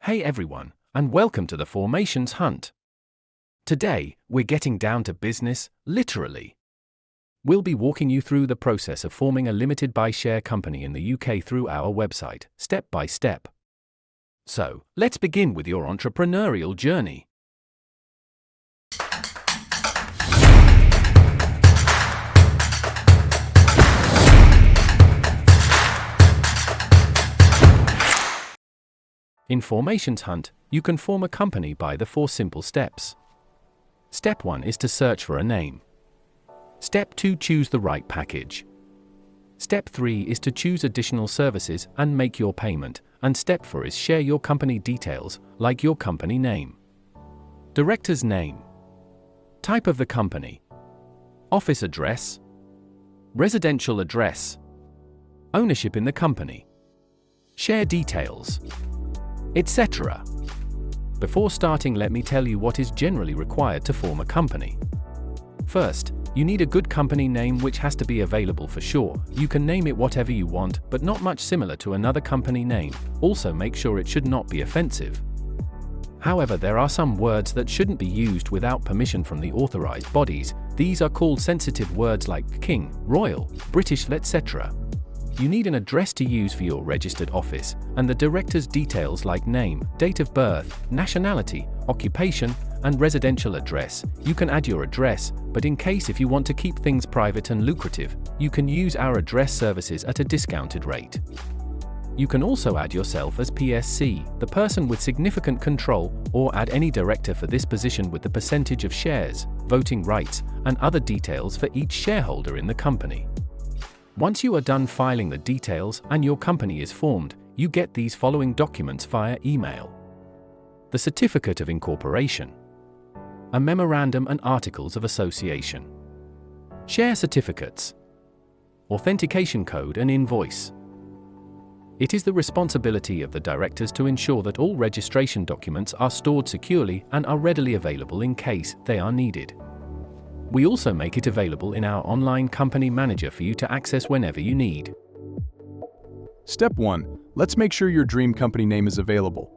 Hey everyone, and welcome to the Formations Hunt. Today, we're getting down to business, literally. We'll be walking you through the process of forming a limited by share company in the UK through our website, step by step. So, let's begin with your entrepreneurial journey. In Formations Hunt, you can form a company by the 4 simple steps. Step 1 is to search for a name. Step 2, choose the right package. Step 3 is to choose additional services and make your payment, and Step 4 is share your company details, like your company name. Director's name. Type of the company. Office address. Residential address. Ownership in the company. Share details, etc. Before starting, let me tell you what is generally required to form a company. First, you need a good company name which has to be available for sure. You can name it whatever you want, but not much similar to another company name. Also make sure it should not be offensive. However, there are some words that shouldn't be used without permission from the authorized bodies. These are called sensitive words like king, royal, British, etc. You need an address to use for your registered office, and the director's details like name, date of birth, nationality, occupation, and residential address. You can add your address, but in case if you want to keep things private and lucrative, you can use our address services at a discounted rate. You can also add yourself as PSC, the person with significant control, or add any director for this position with the percentage of shares, voting rights, and other details for each shareholder in the company. Once you are done filing the details and your company is formed, you get these following documents via email. The Certificate of Incorporation. A Memorandum and Articles of Association. Share certificates. Authentication code and invoice. It is the responsibility of the directors to ensure that all registration documents are stored securely and are readily available in case they are needed. We also make it available in our online company manager for you to access whenever you need. Step 1. Let's make sure your dream company name is available.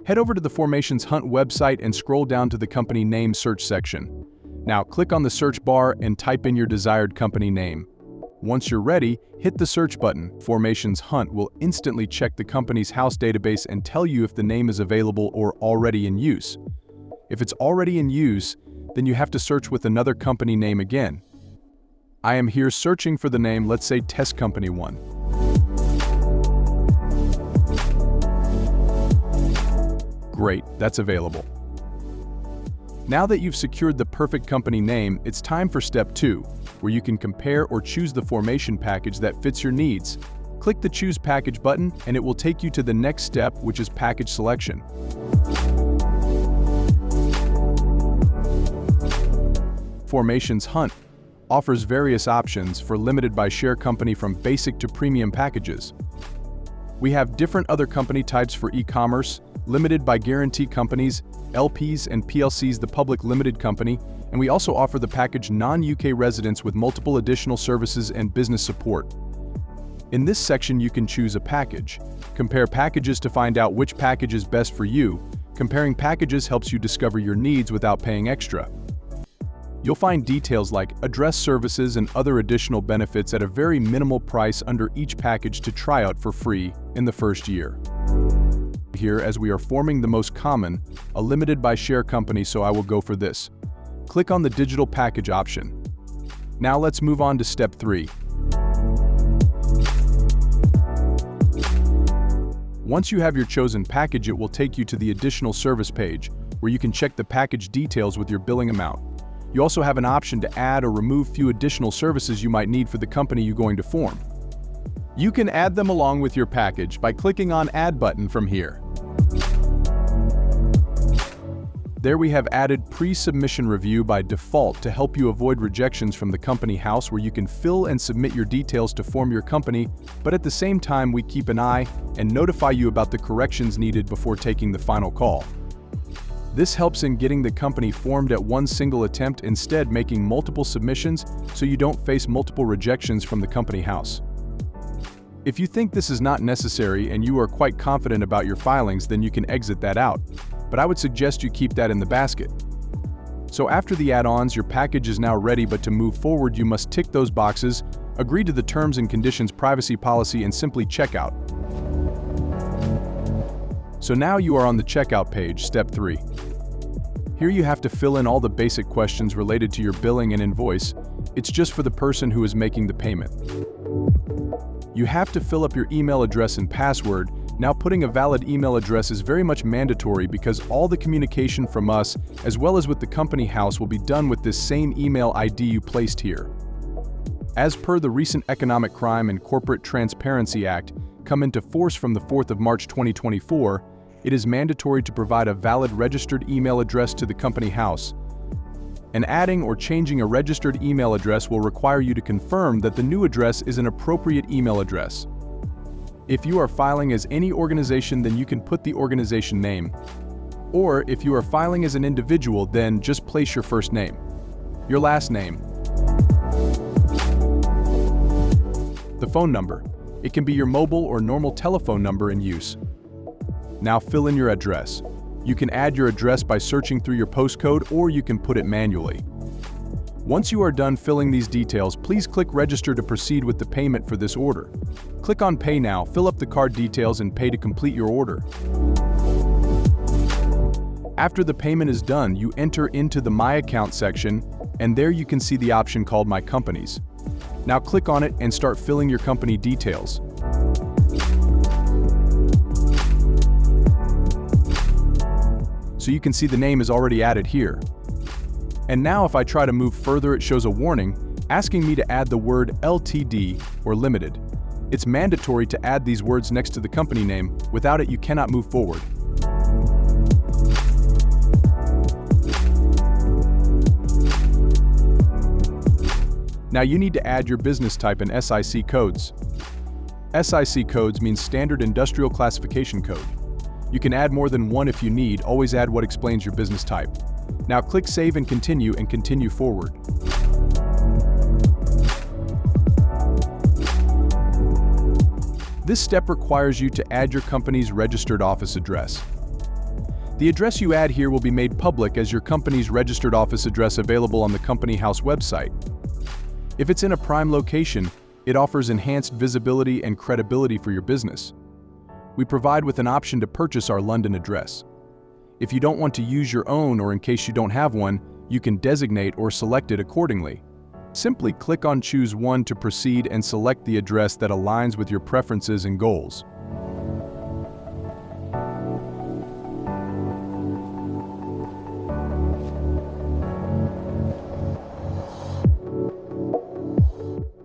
Head over to the Formations Hunt website and scroll down to the company name search section. Now click on the search bar and type in your desired company name. Once you're ready, hit the search button. Formations Hunt will instantly check the company's house database and tell you if the name is available or already in use. If it's already in use, then you have to search with another company name again. I am here searching for the name, let's say Test Company 1. Great, that's available. Now that you've secured the perfect company name, it's time for Step 2, where you can compare or choose the formation package that fits your needs. Click the Choose Package button and it will take you to the next step, which is package selection. Formations Hunt offers various options for limited by share company from basic to premium packages. We have different other company types for e-commerce, limited by guarantee companies, LPs and PLCs, the public limited company, and we also offer the package non-UK residents with multiple additional services and business support. In this section you can choose a package. Compare packages to find out which package is best for you. Comparing packages helps you discover your needs without paying extra. You'll find details like address services and other additional benefits at a very minimal price under each package to try out for free in the first year. Here, as we are forming the most common, a limited by share company, so I will go for this. Click on the digital package option. Now let's move on to Step 3. Once you have your chosen package, it will take you to the additional service page, where you can check the package details with your billing amount. You also have an option to add or remove few additional services you might need for the company you're going to form. You can add them along with your package by clicking on Add button from here. There we have added pre-submission review by default to help you avoid rejections from the company house, where you can fill and submit your details to form your company, but at the same time we keep an eye and notify you about the corrections needed before taking the final call. This helps in getting the company formed at one single attempt, instead making multiple submissions so you don't face multiple rejections from the company house. If you think this is not necessary and you are quite confident about your filings, then you can exit that out, but I would suggest you keep that in the basket. So after the add-ons, your package is now ready, but to move forward, you must tick those boxes, agree to the terms and conditions privacy policy, and simply check out. So now you are on the checkout page, step 3. Here you have to fill in all the basic questions related to your billing and invoice. It's just for the person who is making the payment. You have to fill up your email address and password. Now, putting a valid email address is very much mandatory because all the communication from us, as well as with the company house, will be done with this same email ID you placed here. As per the recent Economic Crime and Corporate Transparency Act, come into force from the 4th of March 2024, it is mandatory to provide a valid registered email address to the company house. And adding or changing a registered email address will require you to confirm that the new address is an appropriate email address. If you are filing as any organization, then you can put the organization name. Or if you are filing as an individual, then just place your first name, your last name, the phone number. It can be your mobile or normal telephone number in use. Now fill in your address. You can add your address by searching through your postcode, or you can put it manually. Once you are done filling these details, please click Register to proceed with the payment for this order. Click on Pay Now, fill up the card details, and pay to complete your order. After the payment is done, you enter into the My Account section, and there you can see the option called My Companies. Now click on it and start filling your company details. So you can see the name is already added here. And now if I try to move further, it shows a warning asking me to add the word LTD or limited. It's mandatory to add these words next to the company name. Without it, you cannot move forward. Now you need to add your business type and SIC codes. SIC codes means Standard Industrial Classification Code. You can add more than one if you need. Always add what explains your business type. Now click Save and continue forward. This step requires you to add your company's registered office address. The address you add here will be made public as your company's registered office address available on the company house website. If it's in a prime location, it offers enhanced visibility and credibility for your business. We provide with an option to purchase our London address. If you don't want to use your own, or in case you don't have one, you can designate or select it accordingly. Simply click on Choose One to proceed and select the address that aligns with your preferences and goals.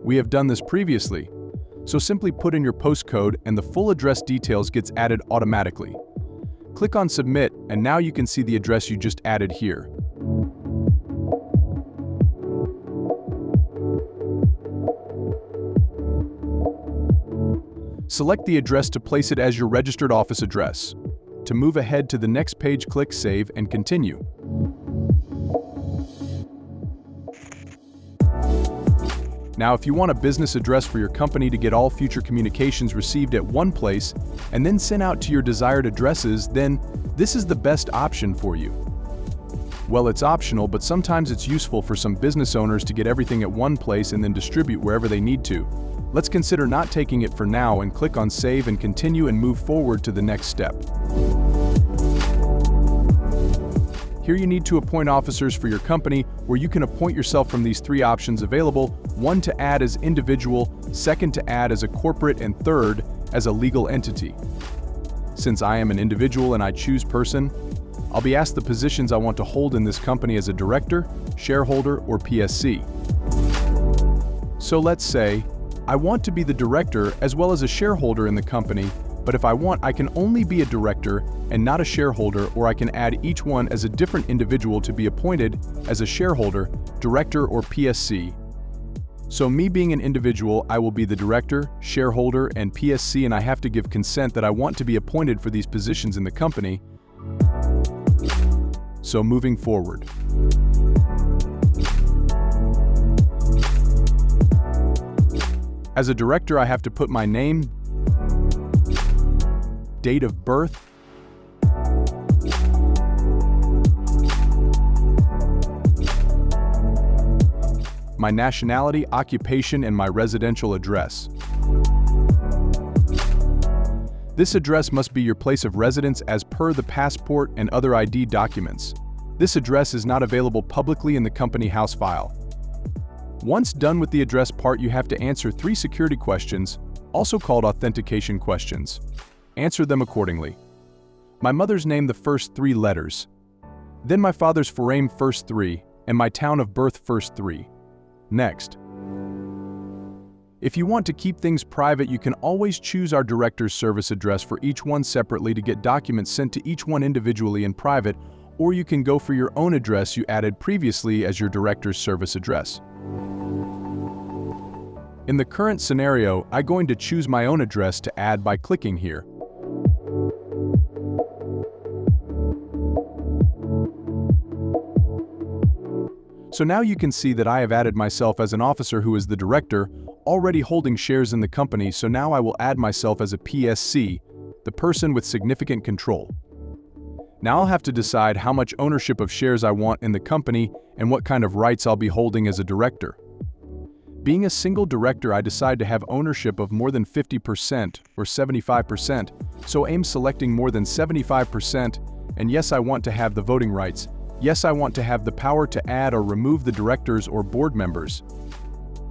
We have done this previously, so simply put in your postcode and the full address details gets added automatically. Click on Submit, and now you can see the address you just added here. Select the address to place it as your registered office address. To move ahead to the next page, click Save and Continue. Now, if you want a business address for your company to get all future communications received at one place and then sent out to your desired addresses, then this is the best option for you. Well, it's optional, but sometimes it's useful for some business owners to get everything at one place and then distribute wherever they need to. Let's consider not taking it for now and click on Save and Continue and move forward to the next step. Here you need to appoint officers for your company, where you can appoint yourself from these three options available: 1 to add as individual, 2nd to add as a corporate, and 3rd as a legal entity. Since I am an individual and I choose person, I'll be asked the positions I want to hold in this company as a director, shareholder, or PSC. So let's say I want to be the director as well as a shareholder in the company, but if I want, I can only be a director and not a shareholder, or I can add each one as a different individual to be appointed as a shareholder, director, or PSC. So me being an individual, I will be the director, shareholder, and PSC, and I have to give consent that I want to be appointed for these positions in the company. So moving forward. As a director, I have to put my name, date of birth, my nationality, occupation, and my residential address. This address must be your place of residence as per the passport and other ID documents. This address is not available publicly in the company house file. Once done with the address part, you have to answer 3 security questions, also called authentication questions. Answer them accordingly. My mother's name, the first 3 letters. Then my father's forename, first 3, and my town of birth, first 3. Next. If you want to keep things private, you can always choose our director's service address for each one separately to get documents sent to each one individually in private, or you can go for your own address you added previously as your director's service address. In the current scenario, I'm going to choose my own address to add by clicking here. So now you can see that I have added myself as an officer who is the director, already holding shares in the company, so now I will add myself as a PSC, the person with significant control. Now I'll have to decide how much ownership of shares I want in the company and what kind of rights I'll be holding as a director. Being a single director, I decide to have ownership of more than 50% or 75%, so I'm selecting more than 75%, and yes, I want to have the voting rights. Yes, I want to have the power to add or remove the directors or board members.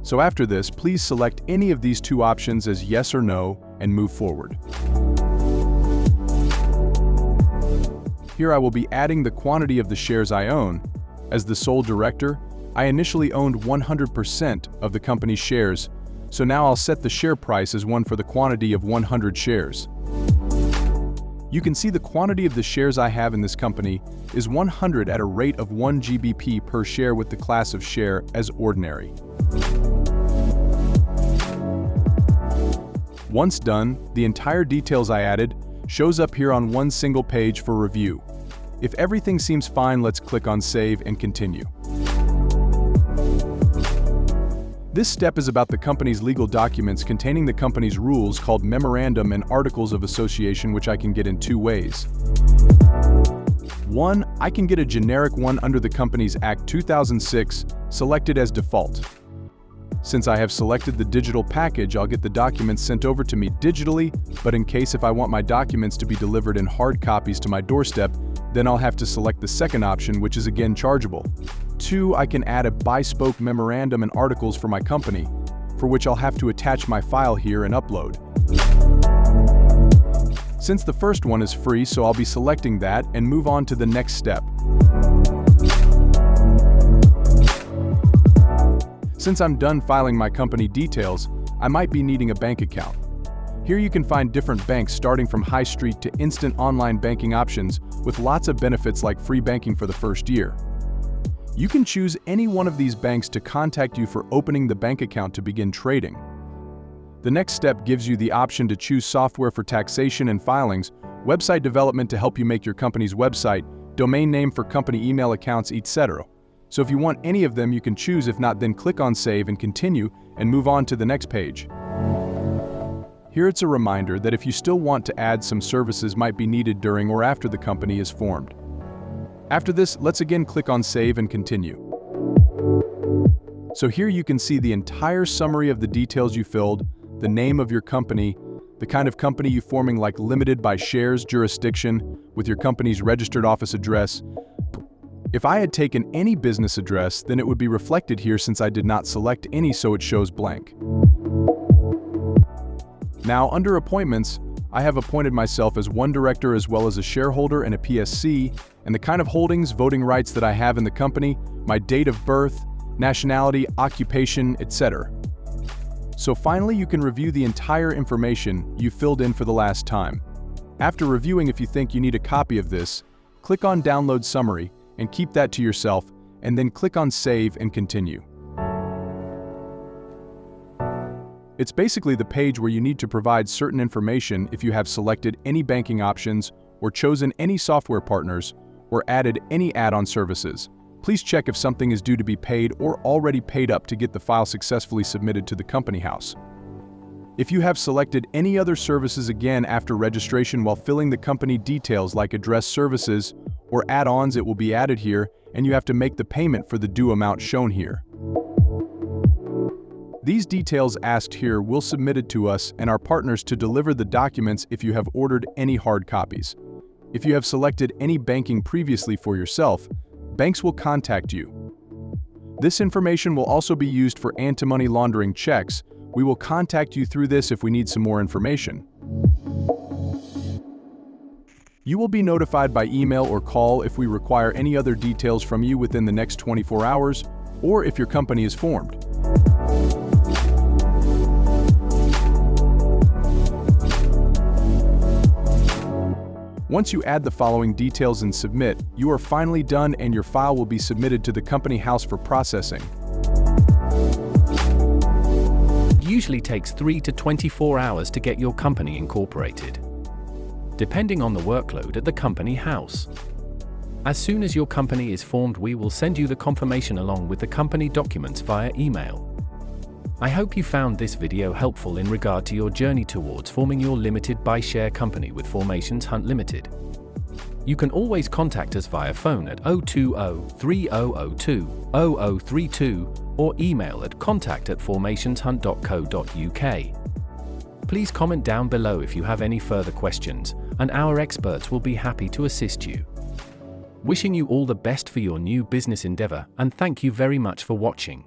So after this, please select any of these 2 options as yes or no and move forward. Here I will be adding the quantity of the shares I own. As the sole director, I initially owned 100% of the company's shares, so now I'll set the share price as 1 for the quantity of 100 shares. You can see the quantity of the shares I have in this company is 100 at a rate of 1 GBP per share with the class of share as ordinary. Once done, the entire details I added shows up here on one single page for review. If everything seems fine, let's click on Save and Continue. This step is about the company's legal documents containing the company's rules called Memorandum and Articles of Association, which I can get in 2 ways. 1, I can get a generic one under the Companies Act 2006, selected as default. Since I have selected the digital package, I'll get the documents sent over to me digitally, but in case if I want my documents to be delivered in hard copies to my doorstep, then I'll have to select the second option, which is again chargeable. 2, I can add a bespoke memorandum and articles for my company, for which I'll have to attach my file here and upload. Since the first one is free, so I'll be selecting that and move on to the next step. Since I'm done filing my company details, I might be needing a bank account. Here you can find different banks starting from high street to instant online banking options with lots of benefits like free banking for the first year. You can choose any one of these banks to contact you for opening the bank account to begin trading. The next step gives you the option to choose software for taxation and filings, website development to help you make your company's website, domain name for company email accounts, etc. So if you want any of them, you can choose. If not, then click on Save and Continue and move on to the next page. Here it's a reminder that if you still want to add some services might be needed during or after the company is formed. After this, let's again click on Save and Continue. So here you can see the entire summary of the details you filled, the name of your company, the kind of company you forming like limited by shares jurisdiction with your company's registered office address. If I had taken any business address, then it would be reflected here since I did not select any, so it shows blank. Now under appointments, I have appointed myself as one director as well as a shareholder and a PSC, and the kind of holdings, voting rights that I have in the company, my date of birth, nationality, occupation, etc. So finally, you can review the entire information you filled in for the last time. After reviewing, if you think you need a copy of this, click on Download Summary and keep that to yourself, and then click on Save and Continue. It's basically the page where you need to provide certain information if you have selected any banking options or chosen any software partners or added any add-on services. Please check if something is due to be paid or already paid up to get the file successfully submitted to the company house. If you have selected any other services again after registration while filling the company details like address services or add-ons, it will be added here and you have to make the payment for the due amount shown here. These details asked here will submitted to us and our partners to deliver the documents if you have ordered any hard copies. If you have selected any banking previously for yourself, banks will contact you. This information will also be used for anti-money laundering checks. We will contact you through this if we need some more information. You will be notified by email or call if we require any other details from you within the next 24 hours, or if your company is formed. Once you add the following details and submit, you are finally done and your file will be submitted to the company house for processing. It usually takes 3 to 24 hours to get your company incorporated, depending on the workload at the company house. As soon as your company is formed, we will send you the confirmation along with the company documents via email. I hope you found this video helpful in regard to your journey towards forming your limited by share company with Formations Hunt Limited. You can always contact us via phone at 020-3002-0032 or email at contact@formationshunt.co.uk. Please comment down below if you have any further questions, and our experts will be happy to assist you. Wishing you all the best for your new business endeavor, and thank you very much for watching.